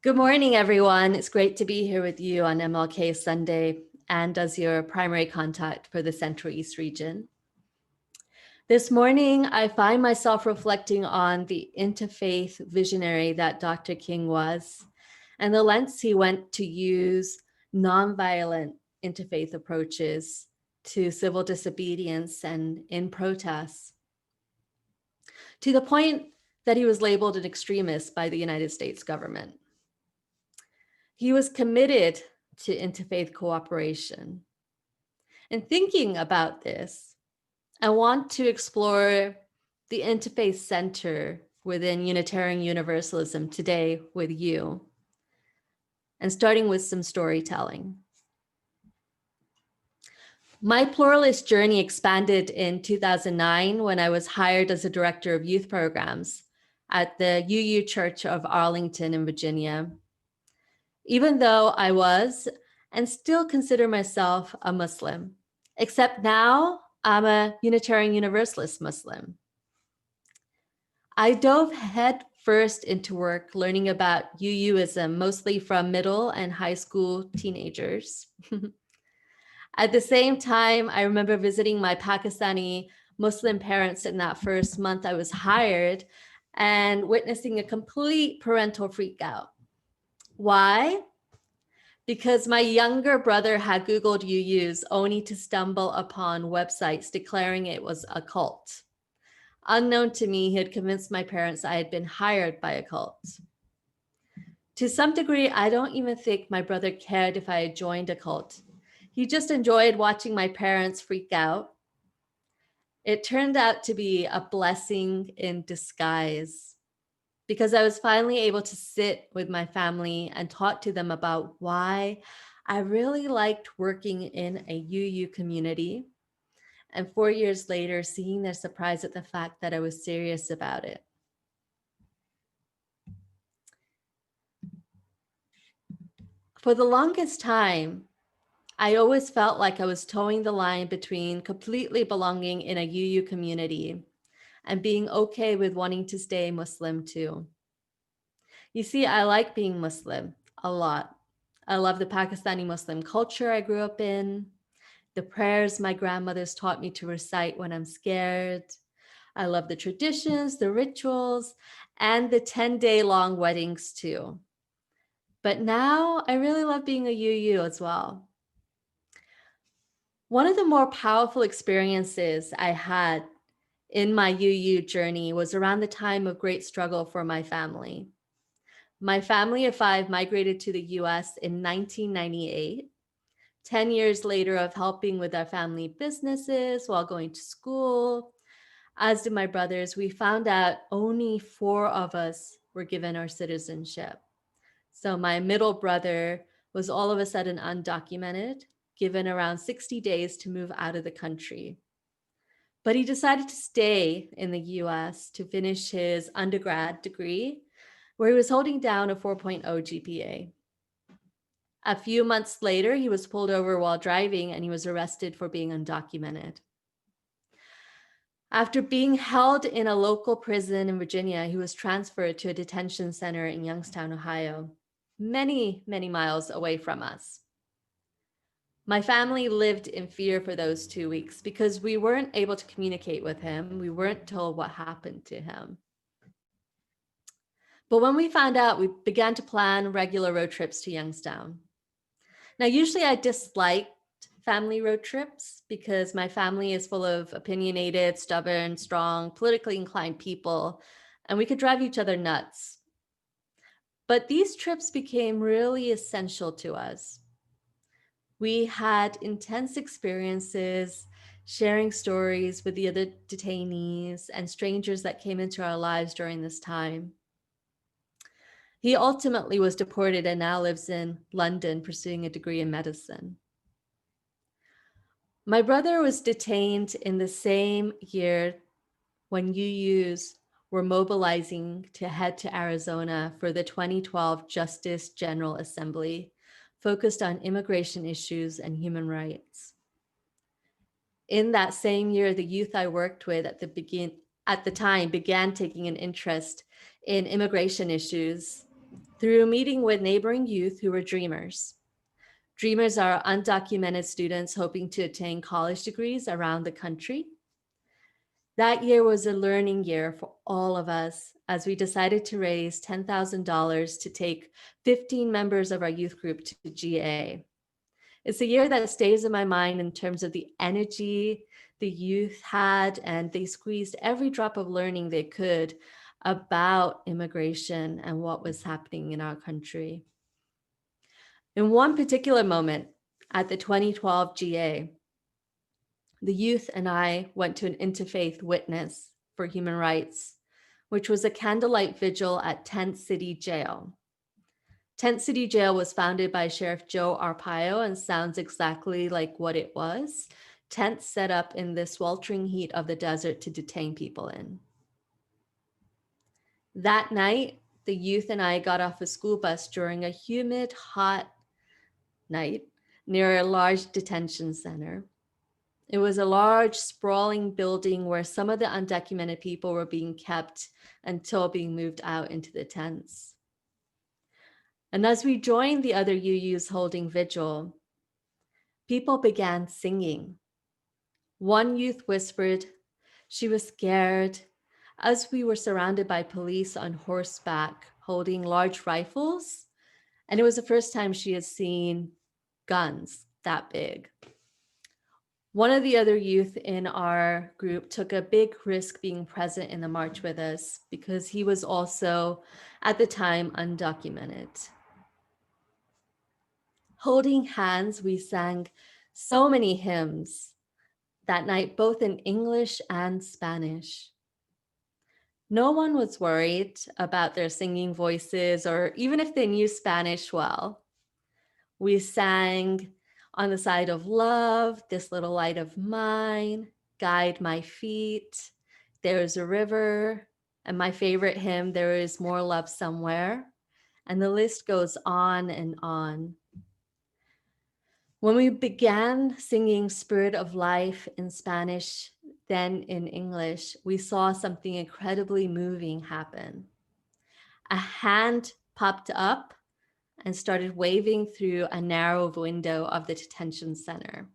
Good morning, everyone. It's great to be here with you on MLK Sunday and as your primary contact for the Central East region. This morning, I find myself reflecting on the interfaith visionary that Dr. King was and the lengths he went to use nonviolent interfaith approaches to civil disobedience and in protests, to the point that he was labeled an extremist by the United States government. He was committed to interfaith cooperation. And thinking about this, I want to explore the Interfaith Center within Unitarian Universalism today with you, and starting with some storytelling. My pluralist journey expanded in 2009 when I was hired as a director of youth programs at the UU Church of Arlington in Virginia. Even though I was and still consider myself a Muslim, except now I'm a Unitarian Universalist Muslim. I dove head first into work learning about UUism, mostly from middle and high school teenagers. At the same time, I remember visiting my Pakistani Muslim parents in that first month I was hired and witnessing a complete parental freak out. Why? Because my younger brother had Googled UUs only to stumble upon websites declaring it was a cult. Unknown to me, he had convinced my parents I had been hired by a cult. To some degree, I don't even think my brother cared if I had joined a cult. He just enjoyed watching my parents freak out. It turned out to be a blessing in disguise, because I was finally able to sit with my family and talk to them about why I really liked working in a UU community. And 4 years later, seeing their surprise at the fact that I was serious about it. For the longest time, I always felt like I was towing the line between completely belonging in a UU community and being okay with wanting to stay Muslim too. You see, I like being Muslim a lot. I love the Pakistani Muslim culture I grew up in, the prayers my grandmothers taught me to recite when I'm scared. I love the traditions, the rituals, and the 10-day-long weddings too. But now I really love being a UU as well. One of the more powerful experiences I had in my UU journey was around the time of great struggle for my family. My family of 5 migrated to the US in 1998. 10 years later of helping with our family businesses while going to school, as did my brothers, we found out only 4 of us were given our citizenship. So my middle brother was all of a sudden undocumented, given around 60 days to move out of the country. But he decided to stay in the US to finish his undergrad degree, where he was holding down a 4.0 GPA. A few months later, he was pulled over while driving and he was arrested for being undocumented. After being held in a local prison in Virginia, he was transferred to a detention center in Youngstown, Ohio, many, many miles away from us. My family lived in fear for those 2 weeks because we weren't able to communicate with him. We weren't told what happened to him. But when we found out, we began to plan regular road trips to Youngstown. Now, usually I disliked family road trips because my family is full of opinionated, stubborn, strong, politically inclined people, and we could drive each other nuts. But these trips became really essential to us. We had intense experiences, sharing stories with the other detainees and strangers that came into our lives during this time. He ultimately was deported and now lives in London pursuing a degree in medicine. My brother was detained in the same year when UUs were mobilizing to head to Arizona for the 2012 Justice General Assembly, focused on immigration issues and human rights. In that same year, the youth I worked with at the time began taking an interest in immigration issues through meeting with neighboring youth who were dreamers. Dreamers are undocumented students hoping to attain college degrees around the country. That year was a learning year for all of us as we decided to raise $10,000 to take 15 members of our youth group to GA. It's a year that stays in my mind in terms of the energy the youth had, and they squeezed every drop of learning they could about immigration and what was happening in our country. In one particular moment at the 2012 GA, the youth and I went to an interfaith witness for human rights, which was a candlelight vigil at Tent City Jail. Tent City Jail was founded by Sheriff Joe Arpaio and sounds exactly like what it was. Tents set up in the sweltering heat of the desert to detain people in. That night, the youth and I got off a school bus during a humid, hot night near a large detention center. It was a large, sprawling building where some of the undocumented people were being kept until being moved out into the tents. And as we joined the other UUs holding vigil, people began singing. One youth whispered she was scared as we were surrounded by police on horseback holding large rifles. And it was the first time she had seen guns that big. One of the other youth in our group took a big risk being present in the march with us because he was also, at the time, undocumented. Holding hands, we sang so many hymns that night, both in English and Spanish. No one was worried about their singing voices or even if they knew Spanish well. We sang On the Side of Love, This Little Light of Mine, Guide My Feet, There is a River, and my favorite hymn, There is More Love Somewhere. And the list goes on and on. When we began singing Spirit of Life in Spanish, then in English, we saw something incredibly moving happen. A hand popped up and started waving through a narrow window of the detention center.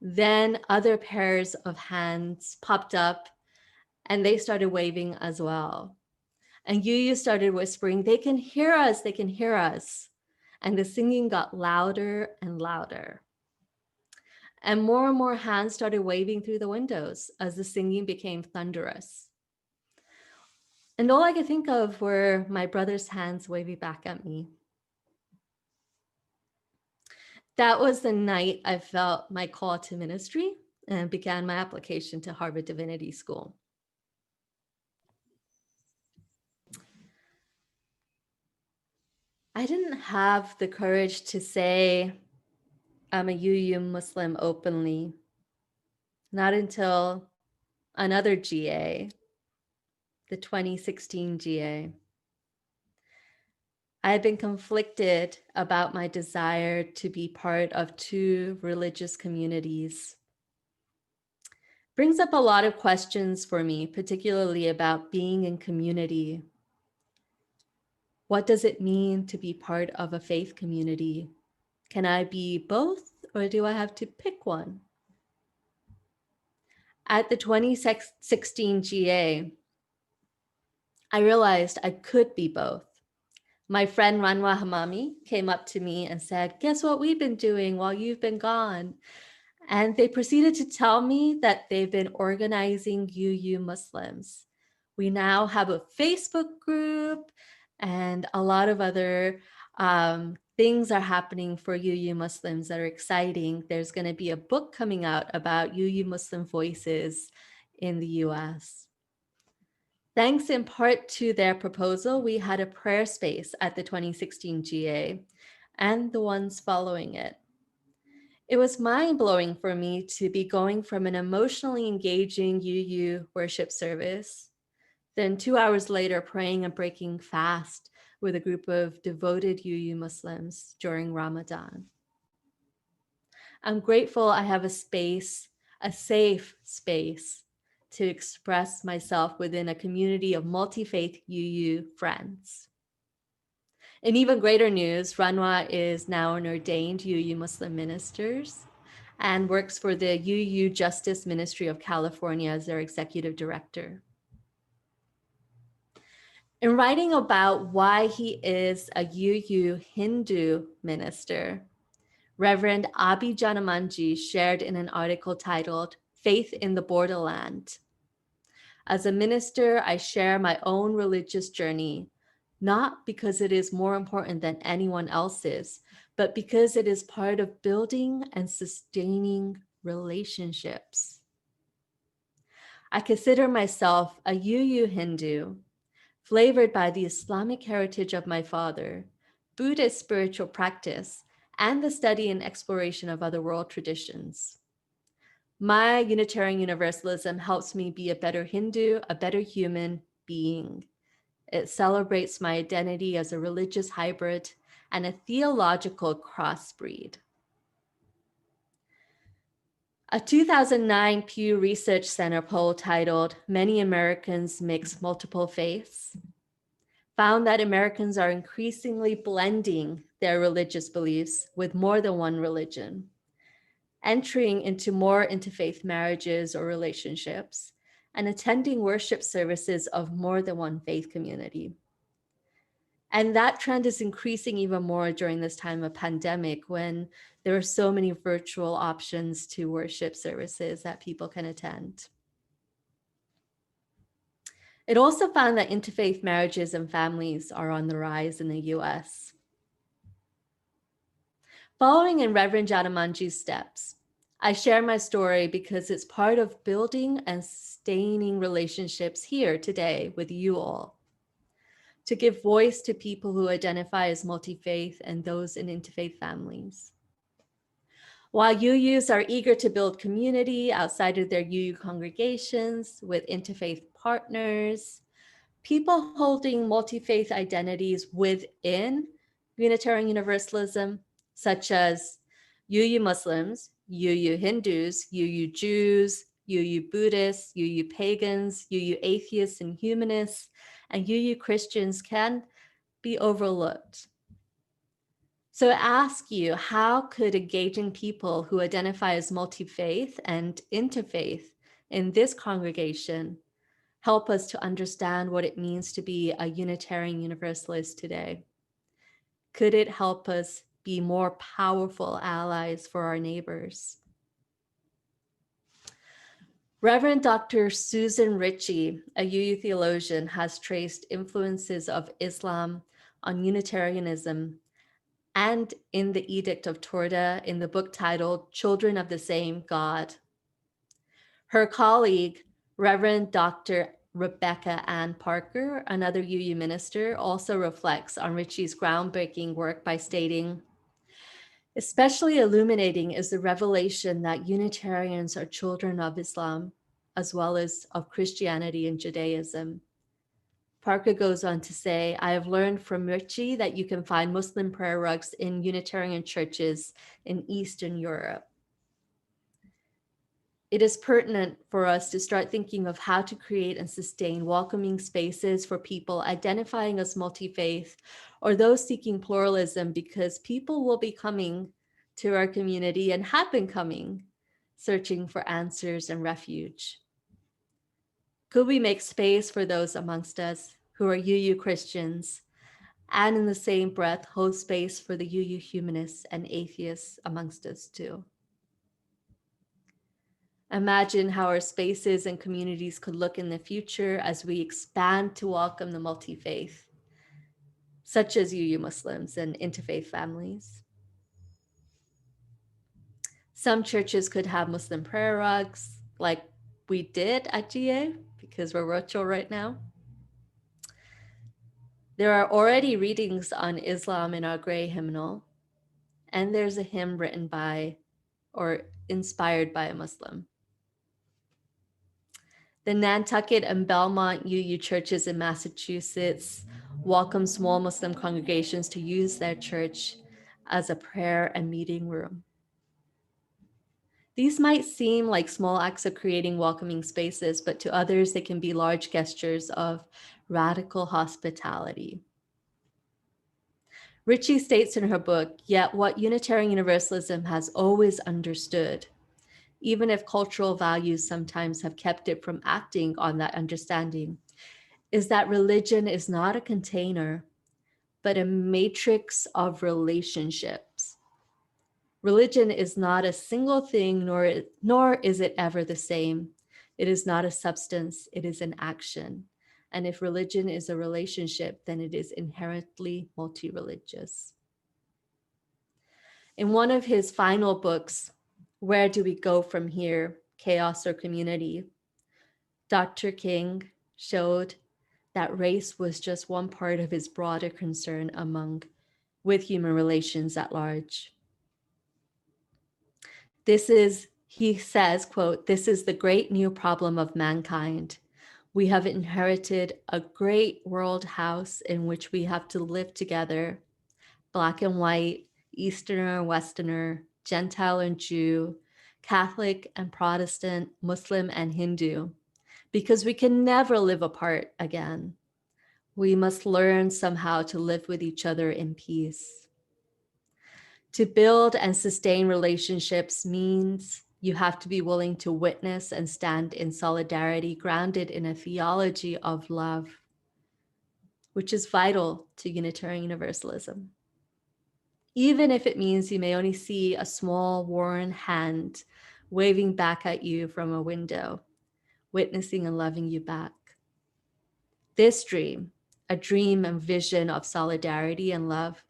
Then other pairs of hands popped up and they started waving as well. And UU started whispering, they can hear us, they can hear us. And the singing got louder and louder. And more hands started waving through the windows as the singing became thunderous. And all I could think of were my brother's hands waving back at me. That was the night I felt my call to ministry and began my application to Harvard Divinity School. I didn't have the courage to say I'm a UU Muslim openly, not until another GA, the 2016 GA. I had been conflicted about my desire to be part of two religious communities. Brings up a lot of questions for me, particularly about being in community. What does it mean to be part of a faith community? Can I be both, or do I have to pick one? At the 2016 GA, I realized I could be both. My friend Ranwa Hamami came up to me and said, guess what we've been doing while you've been gone? And they proceeded to tell me that they've been organizing UU Muslims. We now have a Facebook group and a lot of other things are happening for UU Muslims that are exciting. There's going to be a book coming out about UU Muslim voices in the US. Thanks in part to their proposal, we had a prayer space at the 2016 GA and the ones following it. It was mind-blowing for me to be going from an emotionally engaging UU worship service, then 2 hours later praying and breaking fast with a group of devoted UU Muslims during Ramadan. I'm grateful I have a space, a safe space, to express myself within a community of multi-faith UU friends. In even greater news, Ranwa is now an ordained UU Muslim minister and works for the UU Justice Ministry of California as their executive director. In writing about why he is a UU Hindu minister, Reverend Abi Janamanji shared in an article titled Faith in the Borderland. As a minister, I share my own religious journey, not because it is more important than anyone else's, but because it is part of building and sustaining relationships. I consider myself a UU Hindu, flavored by the Islamic heritage of my father, Buddhist spiritual practice, and the study and exploration of other world traditions. My Unitarian Universalism helps me be a better Hindu, a better human being. It celebrates my identity as a religious hybrid and a theological crossbreed. A 2009 Pew Research Center poll titled "Many Americans Mix Multiple Faiths" found that Americans are increasingly blending their religious beliefs with more than one religion, entering into more interfaith marriages or relationships, and attending worship services of more than one faith community. And that trend is increasing even more during this time of pandemic when there are so many virtual options to worship services that people can attend. It also found that interfaith marriages and families are on the rise in the US. Following in Reverend Janamanji's steps, I share my story because it's part of building and sustaining relationships here today with you all, to give voice to people who identify as multi-faith and those in interfaith families. While UUs are eager to build community outside of their UU congregations with interfaith partners, people holding multi-faith identities within Unitarian Universalism, such as UU Muslims, UU Hindus, UU Jews, UU Buddhists, UU Pagans, UU Atheists and Humanists, and UU Christians can be overlooked. So I ask you, how could engaging people who identify as multi-faith and interfaith in this congregation help us to understand what it means to be a Unitarian Universalist today? Could it help us be more powerful allies for our neighbors? Reverend Dr. Susan Ritchie, a UU theologian, has traced influences of Islam on Unitarianism and in the Edict of Torda in the book titled Children of the Same God. Her colleague, Reverend Dr. Rebecca Ann Parker, another UU minister, also reflects on Ritchie's groundbreaking work by stating, especially illuminating is the revelation that Unitarians are children of Islam, as well as of Christianity and Judaism. Parker goes on to say, I have learned from Ritchie that you can find Muslim prayer rugs in Unitarian churches in Eastern Europe. It is pertinent for us to start thinking of how to create and sustain welcoming spaces for people identifying as multi-faith or those seeking pluralism, because people will be coming to our community and have been coming, searching for answers and refuge. Could we make space for those amongst us who are UU Christians, and in the same breath, hold space for the UU humanists and atheists amongst us too? Imagine how our spaces and communities could look in the future as we expand to welcome the multi-faith, such as UU Muslims and interfaith families. Some churches could have Muslim prayer rugs, like we did at GA, because we're virtual right now. There are already readings on Islam in our gray hymnal, and there's a hymn written by or inspired by a Muslim. The Nantucket and Belmont UU churches in Massachusetts welcome small Muslim congregations to use their church as a prayer and meeting room. These might seem like small acts of creating welcoming spaces, but to others, they can be large gestures of radical hospitality. Ritchie states in her book, yet what Unitarian Universalism has always understood, even if cultural values sometimes have kept it from acting on that understanding, is that religion is not a container, but a matrix of relationships. Religion is not a single thing, nor is it ever the same. It is not a substance, it is an action. And if religion is a relationship, then it is inherently multi-religious. In one of his final books, Where Do We Go From Here? Chaos or Community? Dr. King showed that race was just one part of his broader concern with human relations at large. He says, quote, "This is the great new problem of mankind. We have inherited a great world house in which we have to live together, Black and white, Easterner and Westerner, Gentile and Jew, Catholic and Protestant, Muslim and Hindu, because we can never live apart again. We must learn somehow to live with each other in peace. To build and sustain relationships means you have to be willing to witness and stand in solidarity, grounded in a theology of love, which is vital to Unitarian Universalism. Even if it means you may only see a small, worn hand waving back at you from a window, witnessing and loving you back. This dream, a dream and vision of solidarity and love,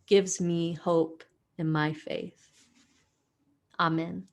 gives me hope in my faith. Amen.